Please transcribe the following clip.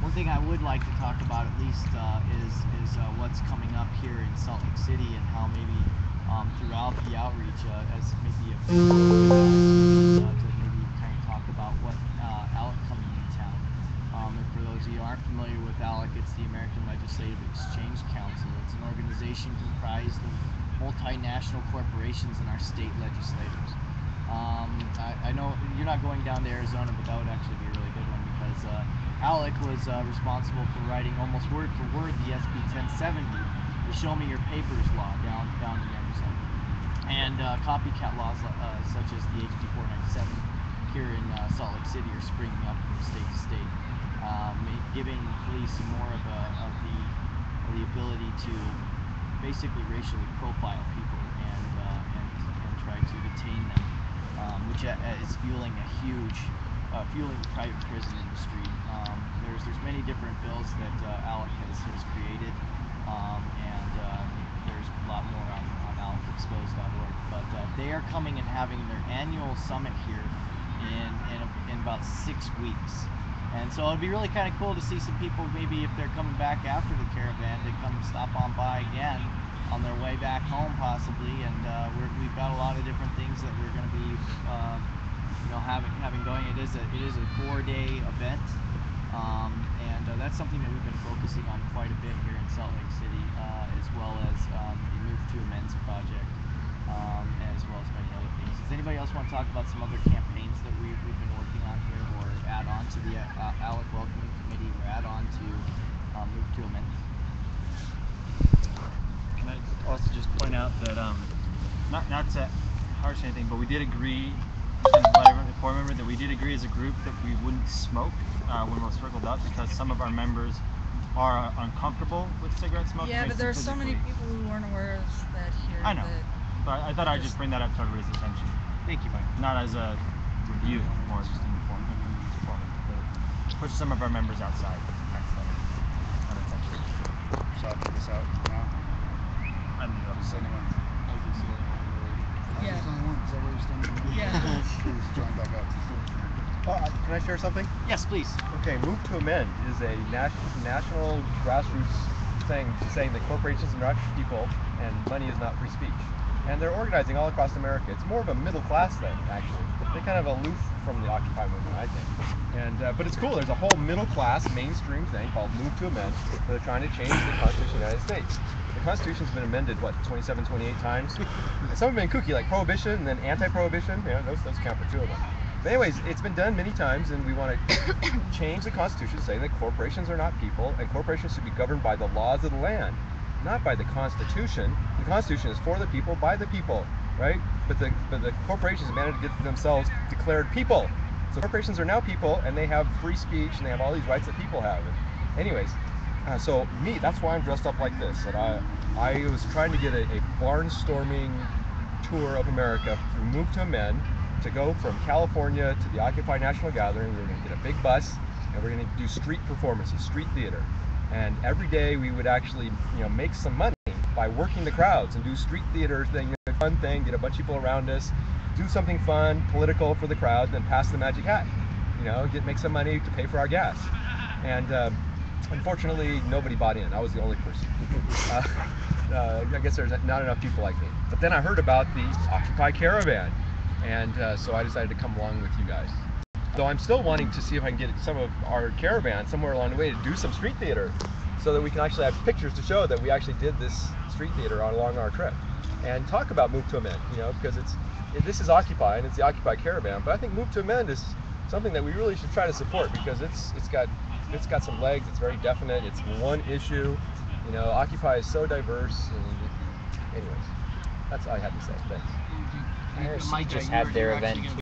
One thing I would like to talk about at least is what's coming up here in Salt Lake City and how maybe throughout the outreach as maybe a to maybe kind of talk about what ALEC coming in town. And for those of you who aren't familiar with ALEC, it's the American Legislative Exchange Council. It's an organization comprised of multinational corporations and our state legislators. I know you're not going down to Arizona, but that would actually be a really good one because ALEC was responsible for writing almost word for word the SB 1070, the Show Me Your Papers law down in Arizona, and copycat laws such as the HB 497 here in Salt Lake City are springing up from state to state, giving police more of the ability to basically racially profile people and try to detain them, which is fueling a huge fueling the private prison industry. There's many different bills that ALEC has created, and there's a lot more on alecexposed.org. But they are coming and having their annual summit here in about 6 weeks. And so it'd be really kind of cool to see some people, maybe if they're coming back after the caravan, to come stop on by again on their way back home possibly. And we've got a lot of different things that we're going to be having going. It is a 4-day event, and that's something that we've been focusing on quite a bit here in Salt Lake City, as well as the Move to Amends project, as well as many other things. Does anybody else want to talk about some other campaigns that we've been working on here, or add on to the ALEC Welcoming Committee, or add on to Move to Amends? Can I also just point out that not to harsh anything, but we did agree, remember that we did agree as a group that we wouldn't smoke when we're circled up, because some of our members are uncomfortable with cigarette smoke. Yeah, but there's so many people who weren't aware of that here. I know, but I thought I'd just bring that up to everybody's attention. Thank you, Mike. Not as a review, more just informative. Push some of our members outside. So I'll check this out now. I don't know. Does anyone? Yeah. Yeah. Join back up. Can I share something? Yes, please. Okay, Move to Amend is a national grassroots thing saying that corporations are not people and money is not free speech. And they're organizing all across America. It's more of a middle class thing, actually. They're kind of aloof from the Occupy movement, I think. And but it's cool. There's a whole middle class mainstream thing called Move to Amend. They're trying to change the Constitution of the United States. The Constitution's been amended, what, 27, 28 times? And some have been kooky, like prohibition and then anti-prohibition. Yeah, those count for 2 of them. But anyways, it's been done many times, and we want to change the Constitution to say that corporations are not people, and corporations should be governed by the laws of the land, not by the Constitution. The Constitution is for the people, by the people, right? But the corporations have managed to get themselves declared people. So corporations are now people, and they have free speech, and they have all these rights that people have. And anyways, so that's why I'm dressed up like this. And I was trying to get a barnstorming tour of America through Move to Amend, to go from California to the Occupy National Gathering. We're going to get a big bus, and we're going to do street performances, street theater. And every day we would actually, make some money by working the crowds and do street theater thing, a fun thing, get a bunch of people around us, do something fun, political for the crowd, then pass the magic hat. Make some money to pay for our gas. And unfortunately, nobody bought in. I was the only person. I guess there's not enough people like me. But then I heard about the Occupy Caravan. And so I decided to come along with you guys. Though I'm still wanting to see if I can get some of our caravan somewhere along the way to do some street theater, so that we can actually have pictures to show that we actually did this street theater along our trip, and talk about Move to Amend. Because this is Occupy and it's the Occupy Caravan, but I think Move to Amend is something that we really should try to support, because it's got some legs. It's very definite. It's one issue. Occupy is so diverse. And anyways, that's all I had to say. Thanks. Mike just had their event